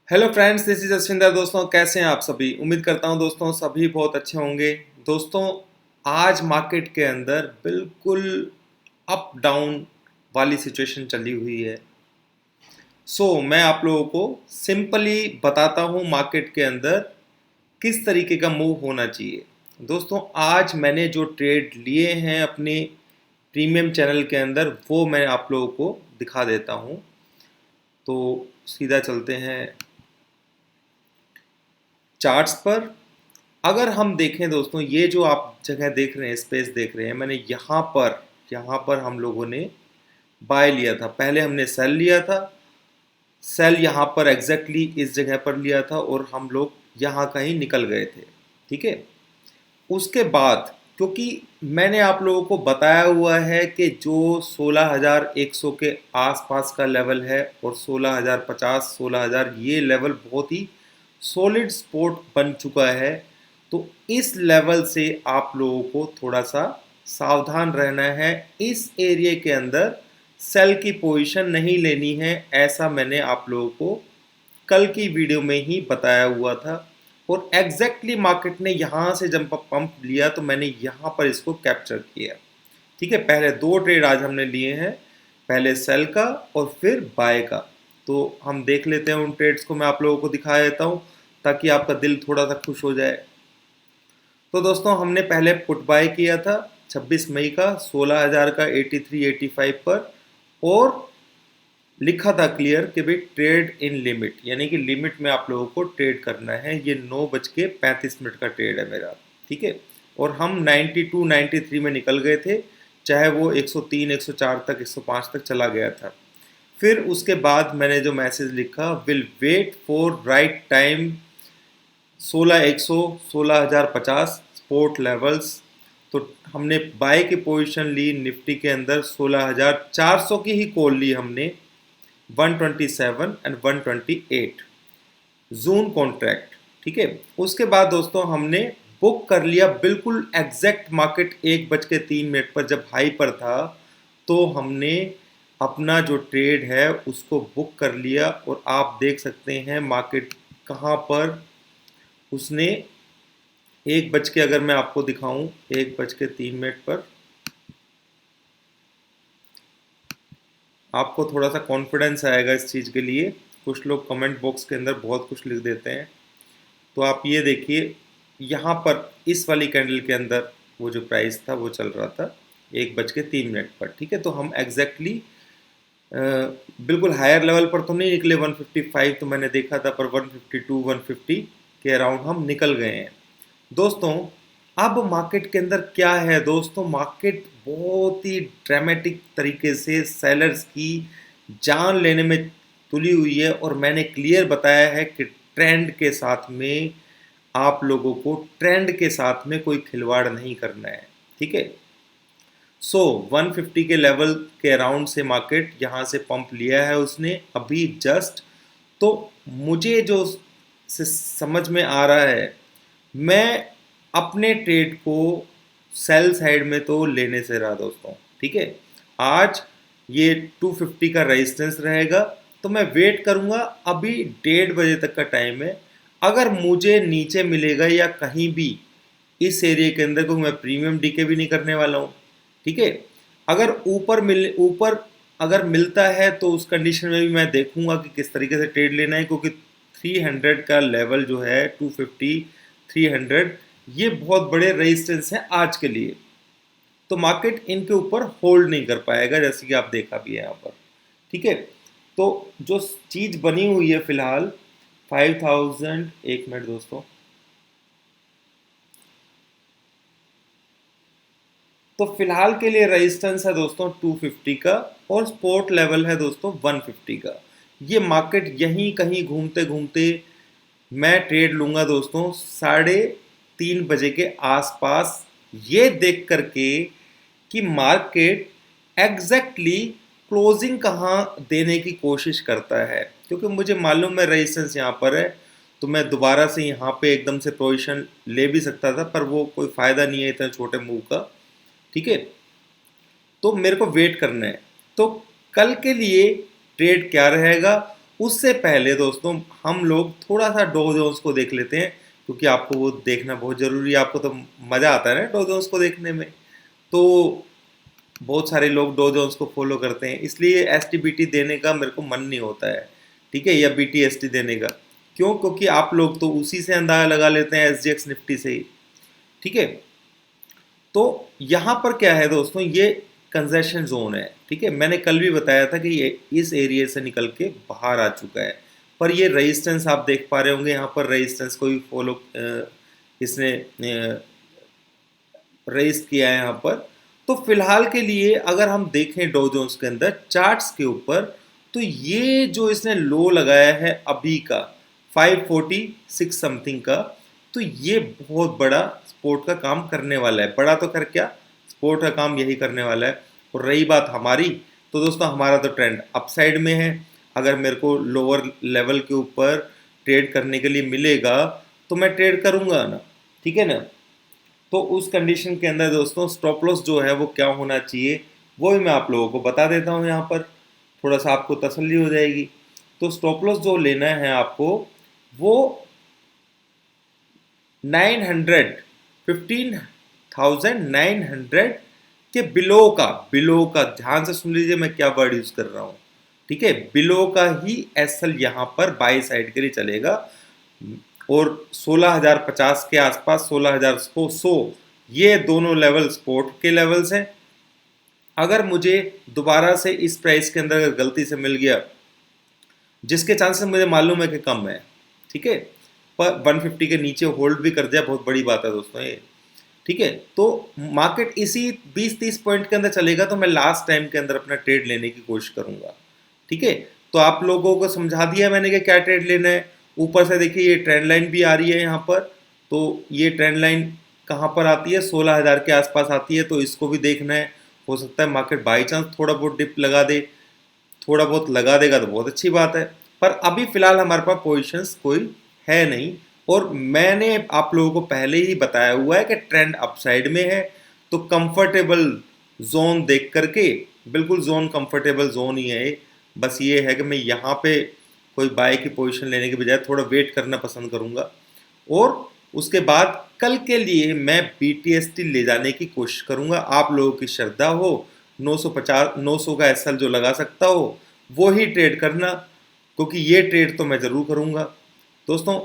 Hello friends, this is Jasvinder. दोस्तों, कैसे हैं आप सभी? उम्मीद करता हूं दोस्तों सभी बहुत अच्छे होंगे। दोस्तों, आज मार्केट के अंदर बिल्कुल अप डाउन वाली सिचुएशन चली हुई है। मैं आप लोगों को सिंपली बताता हूं मार्केट के अंदर किस तरीके का मूव होना चाहिए। दोस्तों, आज मैंने जो ट्रेड लिए हैं अपने प्रीमियम चैनल के अंदर, वो मैं आप लोगों को दिखा देता हूं। तो सीधा चलते हैं चार्ट्स पर। अगर हम देखें दोस्तों, ये जो आप जगह देख रहे हैं, स्पेस देख रहे हैं, मैंने यहाँ पर हम लोगों ने बाय लिया था। पहले हमने सेल लिया था। सेल यहाँ पर एग्जैक्टली इस जगह पर लिया था और हम लोग यहाँ कहीं निकल गए थे। ठीक है। उसके बाद क्योंकि मैंने आप लोगों को बताया हुआ है कि जो 16,100 के आसपास का लेवल है और 16,050 16,000 ये लेवल बहुत ही सॉलिड सपोर्ट बन चुका है। तो इस लेवल से आप लोगों को थोड़ा सा सावधान रहना है। इस एरिया के अंदर सेल की पोजीशन नहीं लेनी है, ऐसा मैंने आप लोगों को कल की वीडियो में ही बताया हुआ था। और एग्जैक्टली मार्केट ने यहाँ से जब पंप लिया तो मैंने यहाँ पर इसको कैप्चर किया। ठीक है। पहले दो ट्रेड आज हमने लिए हैं, पहले सेल का और फिर बाय का। तो हम देख लेते हैं उन ट्रेड्स को, मैं आप लोगों को दिखा देता हूँ ताकि आपका दिल थोड़ा सा खुश हो जाए। तो दोस्तों, हमने पहले पुट बाय किया था 26 मई का 16,000 का 83-85 पर, और लिखा था क्लियर कि भाई ट्रेड इन लिमिट, यानी कि लिमिट में आप लोगों को ट्रेड करना है। ये 9:35 का ट्रेड है मेरा। ठीक है। और हम 92 93 में निकल गए थे, चाहे वो 103 104 तक 105 तक चला गया था। फिर उसके बाद मैंने जो मैसेज लिखा, will wait for right time 16,100 16,050 support levels. तो हमने बाय की पोजीशन ली निफ्टी के अंदर, 16,400 की ही कॉल ली हमने, 127 एंड 128 जून कॉन्ट्रैक्ट। ठीक है। उसके बाद दोस्तों हमने बुक कर लिया बिल्कुल एग्जैक्ट मार्केट 1:03 पर जब हाई पर था, तो हमने अपना जो ट्रेड है उसको बुक कर लिया। और आप देख सकते हैं मार्केट कहाँ पर उसने 1 बज के, अगर मैं आपको दिखाऊं 1:03 पर, आपको थोड़ा सा कॉन्फिडेंस आएगा इस चीज़ के लिए। कुछ लोग कमेंट बॉक्स के अंदर बहुत कुछ लिख देते हैं। तो आप ये देखिए, यहाँ पर इस वाली कैंडल के अंदर वो जो प्राइस था वो चल रहा था 1:03 पर। ठीक है। तो हम एग्जैक्टली बिल्कुल हायर लेवल पर तो नहीं निकले, 155 तो मैंने देखा था, पर 152 150 के अराउंड हम निकल गए हैं। दोस्तों, अब मार्केट के अंदर क्या है दोस्तों, मार्केट बहुत ही ड्रामेटिक तरीके से सेलर्स की जान लेने में तुली हुई है। और मैंने क्लियर बताया है कि ट्रेंड के साथ में आप लोगों को, ट्रेंड के साथ में कोई खिलवाड़ नहीं करना है। ठीक है। 150 के लेवल के अराउंड से मार्केट यहाँ से पंप लिया है उसने अभी जस्ट। तो मुझे जो से समझ में आ रहा है, मैं अपने ट्रेड को सेल साइड में तो लेने से रहा दोस्तों। ठीक है। आज ये 250 का रेजिस्टेंस रहेगा, तो मैं वेट करूंगा। अभी 1:30 बजे तक का टाइम है। अगर मुझे नीचे मिलेगा या कहीं भी इस एरिया के अंदर, को मैं प्रीमियम डीके भी नहीं करने वाला हूँ। ठीक है। अगर ऊपर अगर मिलता है तो उस कंडीशन में भी मैं देखूंगा कि किस तरीके से ट्रेड लेना है, क्योंकि 300 का लेवल जो है, 250 300, ये बहुत बड़े रेजिस्टेंस हैं आज के लिए। तो मार्केट इनके ऊपर होल्ड नहीं कर पाएगा, जैसे कि आप देखा भी है यहाँ पर। ठीक है। तो जो चीज बनी हुई है फिलहाल 5000, एक मिनट दोस्तों, तो फिलहाल के लिए रेजिस्टेंस है दोस्तों 250 का, और सपोर्ट लेवल है दोस्तों 150 का। ये मार्केट यहीं कहीं घूमते घूमते मैं ट्रेड लूंगा दोस्तों 3:30 बजे के आसपास, ये देख करके कि मार्केट एग्जैक्टली क्लोजिंग कहाँ देने की कोशिश करता है। क्योंकि मुझे मालूम है रेजिस्टेंस यहाँ पर है, तो मैं दोबारा से यहाँ पे एकदम से पोजीशन ले भी सकता था, पर वो कोई फ़ायदा नहीं है इतने छोटे मूव का। ठीक है। तो मेरे को वेट करना है। तो कल के लिए ट्रेड क्या रहेगा, उससे पहले दोस्तों हम लोग थोड़ा सा डॉ जोन्स को देख लेते हैं, क्योंकि आपको वो देखना बहुत ज़रूरी है। आपको तो मज़ा आता है ना डॉ जोन्स को देखने में, तो बहुत सारे लोग डॉ जोन्स को फॉलो करते हैं, इसलिए एस टी बी टी देने का मेरे को मन नहीं होता है, ठीक है, या बी टी एस टी देने का। क्यों? क्योंकि आप लोग तो उसी से अंदाजा लगा लेते हैं, एस जी एक्स निफ्टी से ही, ठीक है। तो यहाँ पर क्या है दोस्तों, ये कंजेशन जोन है, ठीक है। मैंने कल भी बताया था कि ये इस एरिया से निकल के बाहर आ चुका है, पर ये रेजिस्टेंस आप देख पा रहे होंगे, यहाँ पर रेजिस्टेंस को भी फॉलो इसने रेज किया है यहाँ पर। तो फिलहाल के लिए अगर हम देखें डॉ जोन्स के अंदर चार्ट्स के ऊपर, तो ये जो इसने लो लगाया है अभी का 546 समथिंग का, तो ये बहुत बड़ा सपोर्ट का काम करने वाला है। बड़ा तो कर क्या, सपोर्ट का काम यही करने वाला है। और रही बात हमारी, तो दोस्तों हमारा तो ट्रेंड अपसाइड में है। अगर मेरे को लोअर लेवल के ऊपर ट्रेड करने के लिए मिलेगा तो मैं ट्रेड करूंगा ना, ठीक है ना। तो उस कंडीशन के अंदर दोस्तों स्टॉप लॉस जो है वो क्या होना चाहिए, वो भी मैं आप लोगों को बता देता हूँ यहाँ पर, थोड़ा सा आपको तसल्ली हो जाएगी। तो स्टॉप लॉस जो लेना है आपको, वो 900 15,900 के बिलो का ध्यान से सुन लीजिए मैं क्या वर्ड यूज कर रहा हूँ, ठीक है। बिलो का ही एसएल यहाँ पर बाई साइड के लिए चलेगा, और 16,050 के आसपास 16,100 ये दोनों लेवल सपोर्ट के लेवल्स हैं। अगर मुझे दोबारा से इस प्राइस के अंदर अगर गलती से मिल गया, जिसके चांसेस मुझे मालूम है कि कम है, ठीक है, पर 150 के नीचे होल्ड भी कर जाए, बहुत बड़ी बात है दोस्तों ये, ठीक है। तो मार्केट इसी 20-30 पॉइंट के अंदर चलेगा तो मैं लास्ट टाइम के अंदर अपना ट्रेड लेने की कोशिश करूंगा, ठीक है। तो आप लोगों को समझा दिया मैंने कि क्या ट्रेड लेना है। ऊपर से देखिए ये ट्रेंड लाइन भी आ रही है यहाँ पर, तो ये ट्रेंड लाइन कहाँ पर आती है, 16,000 के आसपास आती है, तो इसको भी देखना है। हो सकता है मार्केट बाई चांस थोड़ा बहुत डिप लगा दे, थोड़ा बहुत लगा देगा तो बहुत अच्छी बात है, पर अभी फिलहाल हमारे पास पोजिशंस कोई है नहीं। और मैंने आप लोगों को पहले ही बताया हुआ है कि ट्रेंड अपसाइड में है, तो कंफर्टेबल जोन देख करके, बिल्कुल जोन कंफर्टेबल जोन ही है। बस ये है कि मैं यहाँ पे कोई बाय की पोजीशन लेने के बजाय थोड़ा वेट करना पसंद करूँगा, और उसके बाद कल के लिए मैं BTST ले जाने की कोशिश करूँगा। आप लोगों की श्रद्धा हो, 950 का एसएल जो लगा सकता हो वो ही ट्रेड करना, क्योंकि ये ट्रेड तो मैं ज़रूर करूँगा। दोस्तों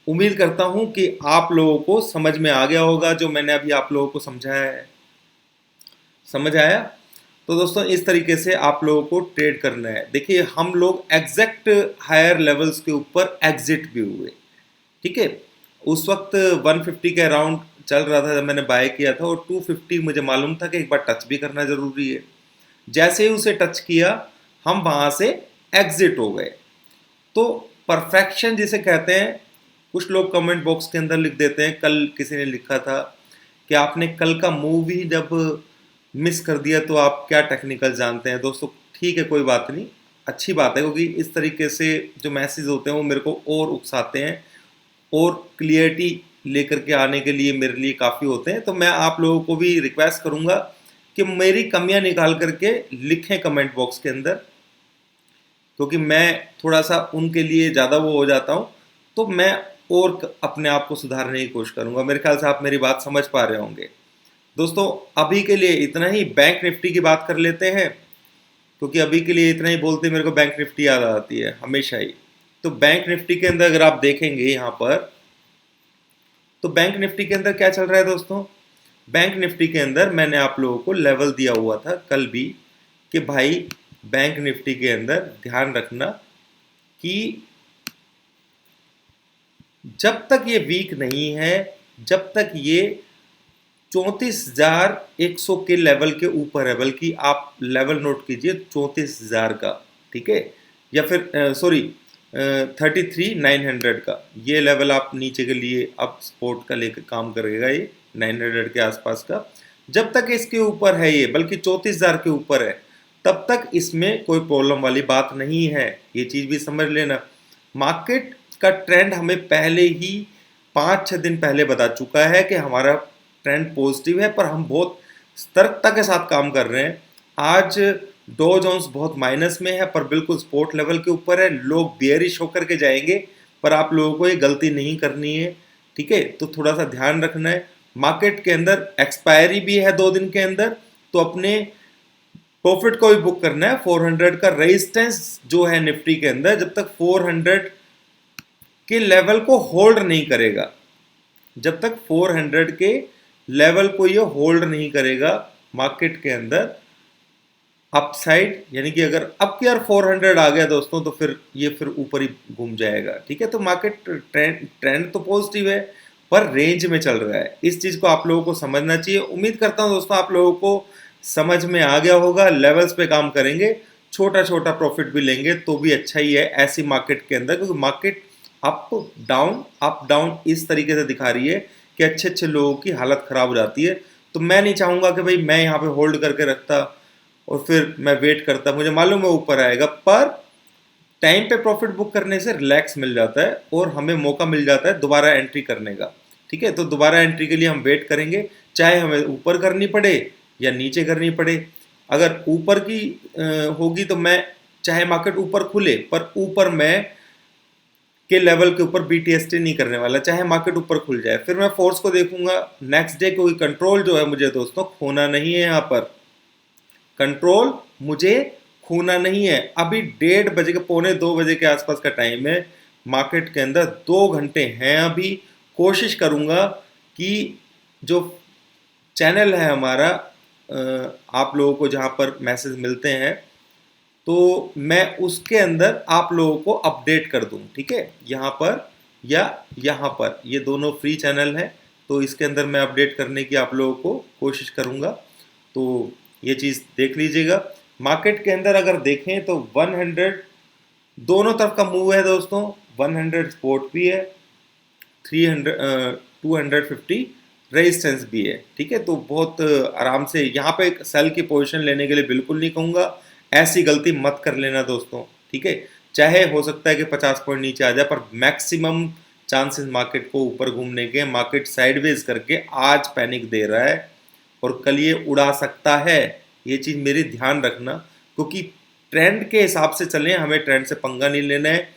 उम्मीद करता हूँ कि आप लोगों को समझ में आ गया होगा जो मैंने अभी आप लोगों को समझाया है, समझ आया। तो दोस्तों इस तरीके से आप लोगों को ट्रेड करना है। देखिए हम लोग एग्जैक्ट हायर लेवल्स के ऊपर एग्जिट भी हुए, ठीक है। उस वक्त 150 के अराउंड चल रहा था जब मैंने बाय किया था, और 250 मुझे मालूम था कि एक बार टच भी करना जरूरी है। जैसे ही उसे टच किया हम वहां से एग्जिट हो गए। तो परफेक्शन जिसे कहते हैं, कुछ लोग कमेंट बॉक्स के अंदर लिख देते हैं, कल किसी ने लिखा था कि आपने कल का मूव ही जब मिस कर दिया तो आप क्या टेक्निकल जानते हैं। दोस्तों ठीक है, कोई बात नहीं, अच्छी बात है, क्योंकि इस तरीके से जो मैसेज होते हैं वो मेरे को और उकसाते हैं और क्लियरिटी लेकर के आने के लिए मेरे लिए काफ़ी होते हैं। तो मैं आप लोगों को भी रिक्वेस्ट करूंगा कि मेरी कमियां निकाल करके लिखें कमेंट बॉक्स के अंदर, क्योंकि मैं थोड़ा सा उनके लिए ज़्यादा वो हो जाता हूँ, तो मैं और अपने आप को सुधारने की कोशिश करूंगा। मेरे ख्याल से आप मेरी बात समझ पा रहे होंगे। दोस्तों अभी के लिए इतना ही, बैंक निफ्टी की बात कर लेते हैं, क्योंकि अभी के लिए इतना ही बोलते मेरे को बैंक निफ्टी याद आती है हमेशा ही। तो बैंक निफ्टी के अंदर अगर आप देखेंगे यहाँ पर, तो बैंक निफ्टी के अंदर क्या चल रहा है दोस्तों, बैंक निफ्टी के अंदर मैंने आप लोगों को लेवल दिया हुआ था कल भी कि भाई बैंक निफ्टी के अंदर ध्यान रखना कि जब तक ये वीक नहीं है, जब तक ये 34,100 के लेवल के ऊपर है, बल्कि आप लेवल नोट कीजिए 34,000 का, ठीक है, या फिर सॉरी 33,900 का, ये लेवल आप नीचे के लिए अब सपोर्ट का लेकर काम करेगा, ये 900 के आसपास का। जब तक इसके ऊपर है ये, बल्कि 34,000 के ऊपर है, तब तक इसमें कोई प्रॉब्लम वाली बात नहीं है, ये चीज़ भी समझ लेना। मार्केट का ट्रेंड हमें पहले ही 5-6 दिन पहले बता चुका है कि हमारा ट्रेंड पॉजिटिव है, पर हम बहुत सतर्कता के साथ काम कर रहे हैं। आज डॉ जोन्स बहुत माइनस में है पर बिल्कुल सपोर्ट लेवल के ऊपर है, लोग बेयरिश होकर के जाएंगे, पर आप लोगों को ये गलती नहीं करनी है, ठीक है। तो थोड़ा सा ध्यान रखना है। मार्केट के अंदर एक्सपायरी भी है 2 दिन के अंदर, तो अपने प्रॉफिट को भी बुक करना है। 400 का रेजिस्टेंस जो है निफ्टी के अंदर, जब तक 400 के लेवल को होल्ड नहीं करेगा, जब तक 400 के लेवल को ये होल्ड नहीं करेगा मार्केट के अंदर अपसाइड, यानी कि अगर अब की यार 400 आ गया दोस्तों, तो फिर ये फिर ऊपर ही घूम जाएगा, ठीक है। तो मार्केट ट्रेंड तो पॉजिटिव है पर रेंज में चल रहा है, इस चीज को आप लोगों को समझना चाहिए। उम्मीद करता हूं दोस्तों आप लोगों को समझ में आ गया होगा। लेवल्स पे काम करेंगे, छोटा छोटा प्रॉफिट भी लेंगे तो भी अच्छा ही है ऐसी मार्केट के अंदर, क्योंकि मार्केट अप डाउन इस तरीके से दिखा रही है कि अच्छे अच्छे लोगों की हालत खराब हो जाती है। तो मैं नहीं चाहूंगा कि भाई मैं यहाँ पे होल्ड करके रखता और फिर मैं वेट करता, मुझे मालूम है ऊपर आएगा, पर टाइम पे प्रॉफिट बुक करने से रिलैक्स मिल जाता है और हमें मौका मिल जाता है दोबारा एंट्री करने का, ठीक है। तो दोबारा एंट्री के लिए हम वेट करेंगे, चाहे हमें ऊपर करनी पड़े या नीचे करनी पड़े। अगर ऊपर की होगी तो मैं, चाहे मार्केट ऊपर खुले पर ऊपर मैं के लेवल के ऊपर BTST नहीं करने वाला, चाहे मार्केट ऊपर खुल जाए, फिर मैं फोर्स को देखूंगा नेक्स्ट डे, कोई कंट्रोल जो है मुझे दोस्तों खोना नहीं है। यहाँ पर कंट्रोल मुझे खोना नहीं है। अभी 1:30 के, 1:45 के आसपास का टाइम है, मार्केट के अंदर 2 घंटे हैं अभी। कोशिश करूंगा कि जो चैनल है हमारा, आप लोगों को जहां पर मैसेज मिलते हैं, तो मैं उसके अंदर आप लोगों को अपडेट कर दूं, ठीक है। यहाँ पर या यहाँ पर, ये दोनों फ्री चैनल हैं, तो इसके अंदर मैं अपडेट करने की आप लोगों को कोशिश करूंगा। तो ये चीज़ देख लीजिएगा। मार्केट के अंदर अगर देखें तो 100 दोनों तरफ का मूव है दोस्तों, 100 सपोर्ट भी है, 250 रेजिस्टेंस भी है, ठीक है। तो बहुत आराम से यहाँ पे सेल की पोजीशन लेने के लिए बिल्कुल नहीं कहूँगा, ऐसी गलती मत कर लेना दोस्तों, ठीक है। चाहे हो सकता है कि 50 पॉइंट नीचे आ जाए, पर मैक्सिमम चांसेस मार्केट को ऊपर घूमने के। मार्केट साइडवेज करके आज पैनिक दे रहा है और कल ये उड़ा सकता है, ये चीज़ मेरी ध्यान रखना, क्योंकि ट्रेंड के हिसाब से चलें, हमें ट्रेंड से पंगा नहीं लेना है।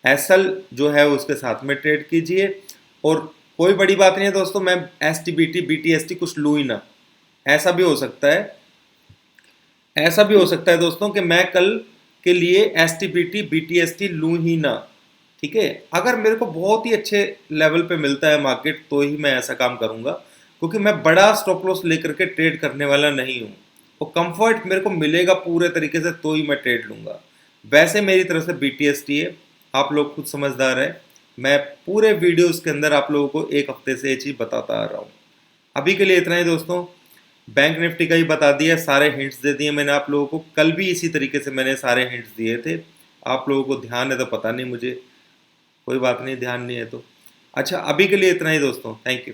एसएल जो है उसके साथ में ट्रेड कीजिए, और कोई बड़ी बात नहीं है दोस्तों, मैं STBT BTST कुछ लूँ ही ना। ऐसा भी हो सकता है, ऐसा भी हो सकता है दोस्तों कि मैं कल के लिए STBT BTST लूँ ही ना, ठीक है। अगर मेरे को बहुत ही अच्छे लेवल पे मिलता है मार्केट, तो ही मैं ऐसा काम करूँगा, क्योंकि मैं बड़ा स्टॉप लॉस लेकर के ट्रेड करने वाला नहीं हूँ, और कंफर्ट मेरे को मिलेगा पूरे तरीके से तो ही मैं ट्रेड लूँगा। वैसे मेरी तरफ से BTST है, आप लोग खुद समझदार हैं। मैं पूरे वीडियोस के अंदर आप लोगों को एक हफ्ते से ये चीज़ बताता आ रहा हूँ। अभी के लिए इतना ही दोस्तों। बैंक निफ्टी का ही बता दिया, सारे हिंट्स दे दिए मैंने आप लोगों को। कल भी इसी तरीके से मैंने सारे हिंट्स दिए थे, आप लोगों को ध्यान है तो पता नहीं, मुझे कोई बात नहीं, ध्यान नहीं है तो। अच्छा, अभी के लिए इतना ही दोस्तों, थैंक यू।